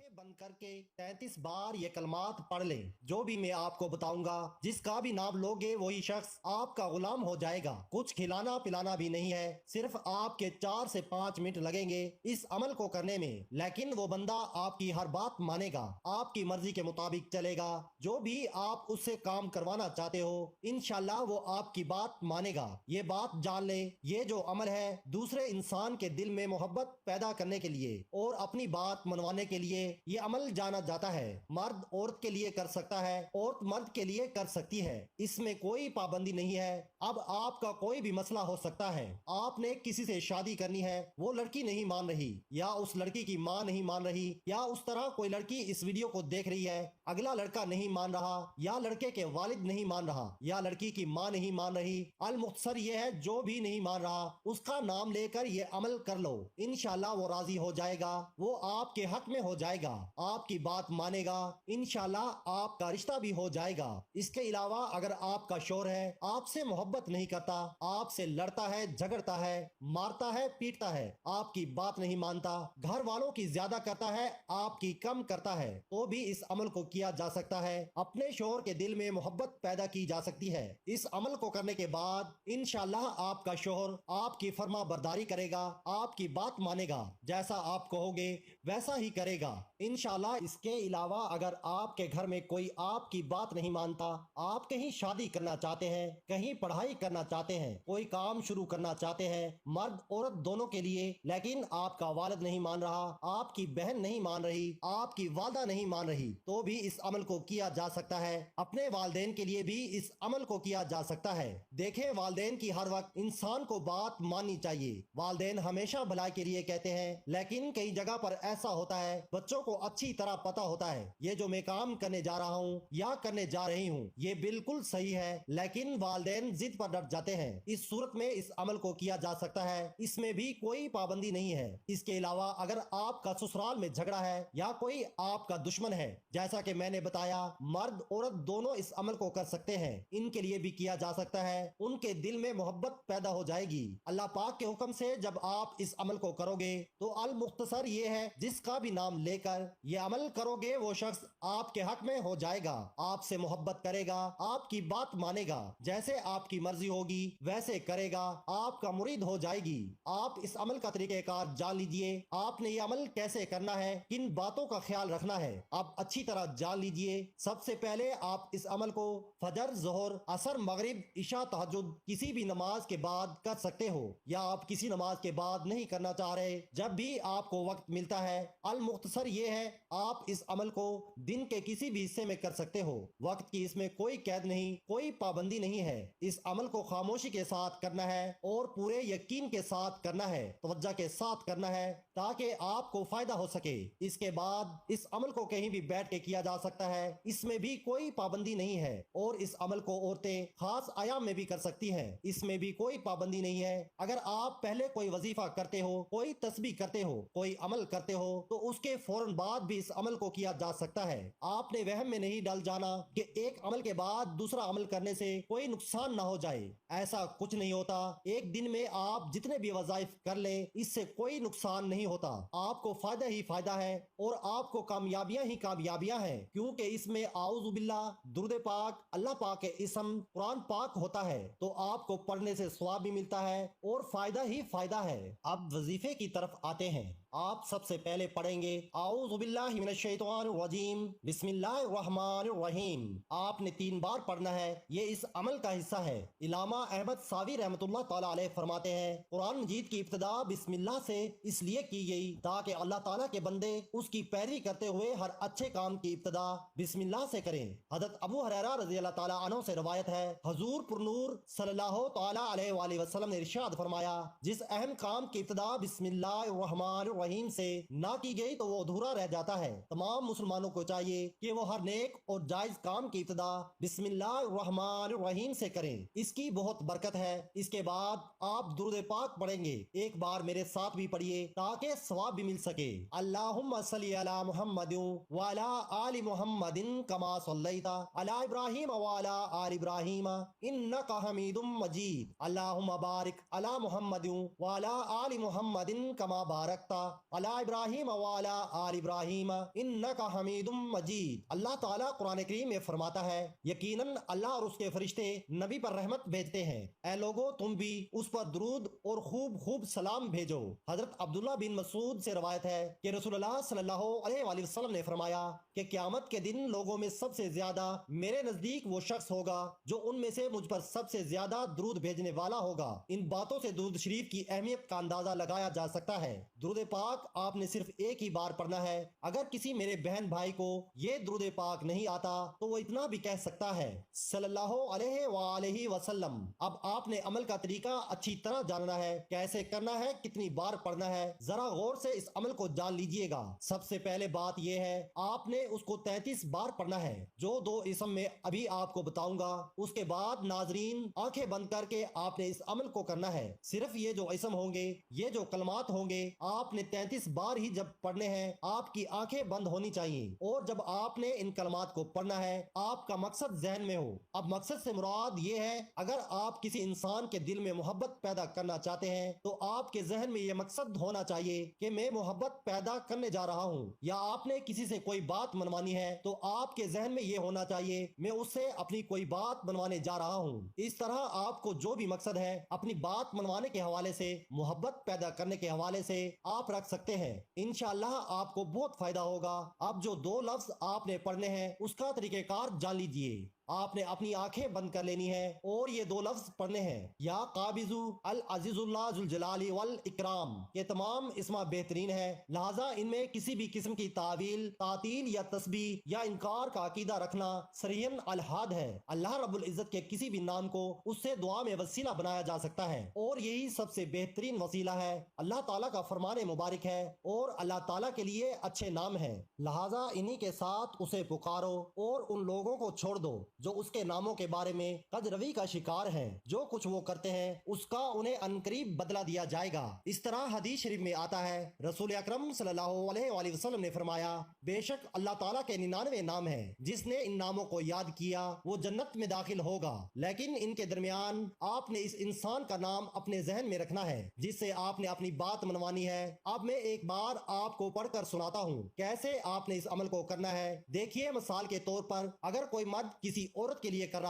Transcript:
आंखें बंद करके 33 बार ये कलमात पढ़ लें। जो भी मैं आपको बताऊंगा, जिसका भी नाम लोगे वही शख्स आपका गुलाम हो जाएगा। कुछ खिलाना पिलाना भी नहीं है, सिर्फ आपके 4 से 5 मिनट लगेंगे इस अमल को करने में। लेकिन वो बंदा आपकी हर बात मानेगा, आपकी मर्जी के मुताबिक चलेगा। जो भी आप उससे काम करवाना चाहते हो इंशाल्लाह वो आपकी बात मानेगा। ये बात जान ले, ये जो अमल है दूसरे इंसान के दिल में मोहब्बत पैदा करने के लिए और अपनी बात मनवाने के लिए ये अमल जाना जाता है। मर्द औरत के लिए कर सकता है, औरत मर्द के लिए कर सकती है, इसमें कोई पाबंदी नहीं है। अब आपका कोई भी मसला हो सकता है, आपने किसी से शादी करनी है, वो लड़की नहीं मान रही, या उस लड़की की माँ नहीं मान रही, या उस तरह कोई लड़की इस वीडियो को देख रही है, अगला लड़का नहीं मान रहा, या लड़के के वालिद नहीं मान रहा, या लड़की की माँ नहीं मान रही। अल मुख्तसर ये है, जो भी नहीं मान रहा उसका नाम लेकर ये अमल कर लो, इंशाल्लाह वो राजी हो जाएगा, वो आपके हक में हो जाएगा, आपकी बात मानेगा, इंशाल्लाह आपका रिश्ता भी हो जाएगा। इसके अलावा अगर आपका शौहर है, आपसे मोहब्बत नहीं करता, आपसे लड़ता है, झगड़ता है, मारता है, पीटता है, आपकी बात नहीं मानता, घर वालों की ज्यादा करता है, आपकी कम करता है, तो भी इस अमल को किया जा सकता है। अपने शौहर के दिल में मोहब्बत पैदा की जा सकती है। इस अमल को करने के बाद इंशाल्लाह आपका शौहर आपकी फर्मा बरदारी करेगा, आपकी बात मानेगा, जैसा आप कहोगे वैसा ही करेगा इंशाल्लाह। इसके अलावा अगर आपके घर में कोई आपकी बात नहीं मानता, आप कहीं शादी करना चाहते हैं, कहीं पढ़ाई करना चाहते हैं, कोई काम शुरू करना चाहते हैं, मर्द औरत दोनों के लिए, लेकिन आपका वालिद नहीं मान रहा, आपकी बहन नहीं मान रही, आपकी वालदा नहीं मान रही, तो भी इस अमल को किया जा सकता है। अपने वालदेन के लिए भी इस अमल को किया जा सकता है। देखें, वालदेन की हर वक्त इंसान को बात माननी चाहिए। वालदेन हमेशा भलाई के लिए कहते हैं, लेकिन कई जगह पर ऐसा होता है बच्चों को अच्छी तरह पता होता है ये जो मैं काम करने जा रहा हूँ या करने जा रही हूँ ये बिल्कुल सही है, लेकिन वालदेन जिद पर डट जाते हैं। इस सूरत में इस अमल को किया जा सकता है, इसमें भी कोई पाबंदी नहीं है। इसके अलावा अगर आपका ससुराल में झगड़ा है या कोई आपका दुश्मन है, जैसा कि मैंने बताया, मर्द औरत दोनों इस अमल को कर सकते हैं, इनके लिए भी किया जा सकता है। उनके दिल में मोहब्बत पैदा हो जाएगी। अल्लाह पाक के हुक्म से जब आप इस अमल को करोगे तो अल मुख्तसर ये है, जिसका भी नाम लेकर ये अमल करोगे वो शख्स आपके हक में हो जाएगा, आपसे मोहब्बत करेगा, आपकी बात मानेगा, जैसे आपकी मर्जी होगी वैसे करेगा, आपका मुरीद हो जाएगी। आप इस अमल का तरीक़ेकार जान लीजिए, आपने ये अमल कैसे करना है, किन बातों का ख्याल रखना है, आप अच्छी तरह जान लीजिए। सबसे पहले आप इस अमल को फजर, जोहर, असर, मगरिब, इशा, तहज्जुद किसी भी नमाज के बाद कर सकते हो, या आप किसी नमाज के बाद नहीं करना चाह रहे, जब भी आपको वक्त मिलता है। अल मुख्तसर ये है, आप इस अमल को दिन के किसी भी हिस्से में कर सकते हो, वक्त की इसमें कोई कैद नहीं, कोई पाबंदी नहीं है। इस अमल को खामोशी के साथ करना है और पूरे यकीन के साथ करना है, तवज्जो के साथ करना है, ताकि आपको फायदा हो सके। इसके बाद इस अमल को कहीं भी बैठ के किया जा सकता है, इसमें भी कोई पाबंदी नहीं है। और इस अमल को औरतें खास आयाम में भी कर सकती हैं, इसमें भी कोई पाबंदी नहीं है। अगर आप पहले कोई वजीफा करते हो, कोई तस्बीह करते हो, कोई अमल करते हो, तो उसके फौरन बाद भी इस अमल को किया जा सकता है। आपने वहम में नहीं डल जाना कि एक अमल के बाद दूसरा अमल करने से कोई नुकसान ना हो जाए, ऐसा कुछ नहीं होता। एक दिन में आप जितने भी वज़ाइफ कर ले, इससे कोई नुकसान नहीं होता, आपको फायदा ही फायदा है और आपको कामयाबियां ही कामयाबियां हैं, क्योंकि इसमें आऊज़ु बिल्लाह, दुरूद पाक, अल्लाह पाक के इस्म, कुरान पाक होता है, तो आपको पढ़ने से सवाब भी मिलता है और फायदा ही फायदा है। अब वजीफे की तरफ आते हैं। आप सबसे पहले पढ़ेंगे आऊज़ु बिल्लाहि मिनश शैतानिर रजीम, बिस्मिल्लाहिर्रहमानिर रहीम। आपने 3 बार पढ़ना है, ये इस अमल का हिस्सा है। इलामा अहमद सावी रहमतुल्लाह ताला अलैह फरमाते हैं, कुरान मजीद की इब्तिदा बिस्मिल्लाह से इसलिए की गई ताकि अल्लाह ताला के बंदे उसकी पैरवी करते हुए हर अच्छे काम की इब्तिदा बिस्मिल्लाह से करें। हज़रत अबू हुरैरा रज़ियल्लाहु ताला अन्हु से रवायत है, हुजूर पुरनूर सल्लल्लाहु ताला अलैहि वसल्लम ने इरशाद फरमाया, जिस अहम काम की इब्तिदा बिस्मिल्लाहिर्रहमानिर रहीम से ना की गई तो वो अधूरा रह जाता है। तमाम मुसलमानों को चाहिए कि वो हर नेक और जायज काम की इब्तिदा बिस्मिल्लाहिर्रहमानिर्रहीम से करें, इसकी बहुत बरकत है। इसके बाद आप दुरूद पाक पढ़ेंगे, एक बार मेरे साथ भी पढ़िए ताकि सवाब भी मिल सके। अल्लाहुम्मा सल्ली अला मुहम्मदिन व अला आलि मुहम्मदिन कमा सल्लैता अला इब्राहीम व अला आलि इब्राहीम इन्नका हमीदुम मजीद। अल्लाहुम्मा बारिक अला मुहम्मदिन व अला आलि मुहम्मदिन कमा बारकता अला इब्राहिम व अला आल इब्राहिम इन्नका हमीदुम मजीद। अल्लाह ताला कुरान करीम में फरमाता है, यकीनन अल्लाह और उसके फरिश्ते नबी पर रहमत भेजते हैं, ऐ लोगो तुम भी उस पर दुरूद और खूब खूब सलाम भेजो। हजरत अब्दुल्ला बिन मसूद से रवायत है कि रसूलुल्लाह सल्लल्लाहु अलैहि वसल्लम ने फरमाया कि क़यामत के दिन लोगों में सबसे ज्यादा मेरे नजदीक वो शख्स होगा जो उनमें से मुझ पर सबसे ज्यादा दुरूद भेजने वाला होगा। इन बातों से दुरूद शरीफ की अहमियत का अंदाजा लगाया जा सकता है। दुरूद पाक आपने सिर्फ एक ही बार पढ़ना है। अगर किसी मेरे बहन भाई को ये दुरूद पाक नहीं आता तो वो इतना भी कह सकता है, सल्लल्लाहु अलैहि वसल्लम। अब आपने अमल का तरीका अच्छी तरह जानना है, कैसे करना है, कितनी बार पढ़ना है। जरा गौर से इस अमल को जान लीजिएगा। सबसे पहले बात यह है, आपने उसको 33 बार पढ़ना है, जो 2 इसम में अभी आपको बताऊंगा। उसके बाद नाजरीन आंखें बंद करके आपने इस अमल को करना है। सिर्फ ये जो इसम होंगे, ये जो कलमात होंगे, आपने 33 बार ही जब पढ़ने हैं, आपकी आंखें बंद होनी चाहिए। और जब आपने इन कलमात को पढ़ना है, आपका मकसद जहन में हो। अब मकसद से मुराद ये है, अगर आप किसी इंसान के दिल में मोहब्बत पैदा करना चाहते हैं तो आपके जहन में ये मकसद होना चाहिए कि मैं मोहब्बत पैदा करने जा रहा हूँ। या आपने किसी से कोई बात मनवानी है तो आपके जहन में ये होना चाहिए, मैं उससे अपनी कोई बात मनवाने जा रहा हूँ। इस तरह आपको जो भी मकसद है, अपनी बात मनवाने के हवाले से, मोहब्बत पैदा करने के हवाले से आप रख सकते हैं। इंशाअल्लाह आपको बहुत फायदा होगा। अब जो 2 लफ्ज आपने पढ़ने हैं, उसका तरीकेकार जान लीजिए। आपने अपनी आंखें बंद कर लेनी है और ये 2 लफ्ज पढ़ने हैं, या काबिजु अल अजीजुल्लाह जुल जलाली वल इकराम। ये तमाम इस्मा बेहतरीन है, लिहाजा इनमें किसी भी किस्म की तावील, तातील या तस्बीह या इनकार का अकीदा रखना सरीहन अलहाद है। अल्लाह रब्बुल इज्जत के किसी भी नाम को उससे दुआ में वसीला बनाया जा सकता है और यही सबसे बेहतरीन वसीला है। अल्लाह ताला का फरमान मुबारक है और अल्लाह ताला के लिए अच्छे नाम है, लिहाजा इन्हीं के साथ उसे पुकारो और उन लोगों को छोड़ दो जो उसके नामों के बारे में कजरवी का शिकार हैं। जो कुछ वो करते हैं उसका उन्हें अनकरीब बदला दिया जाएगा। इस तरह हदीस शरीफ में आता है, रसूल अकरम सल्लल्लाहु अलैहि वसल्लम ने फरमाया, बेशक अल्लाह ताला के 99 नाम हैं, जिसने इन नामों को याद किया वो जन्नत में दाखिल होगा। लेकिन इनके दरमियान आपने इस इंसान का नाम अपने जहन में रखना है जिससे आपने अपनी बात मनवानी है। अब मैं एक बार आपको पढ़कर सुनाता हूँ कैसे आपने इस अमल को करना है। देखिए, मिसाल के तौर पर अगर कोई मर्द किसी औरत के लिए कर रहा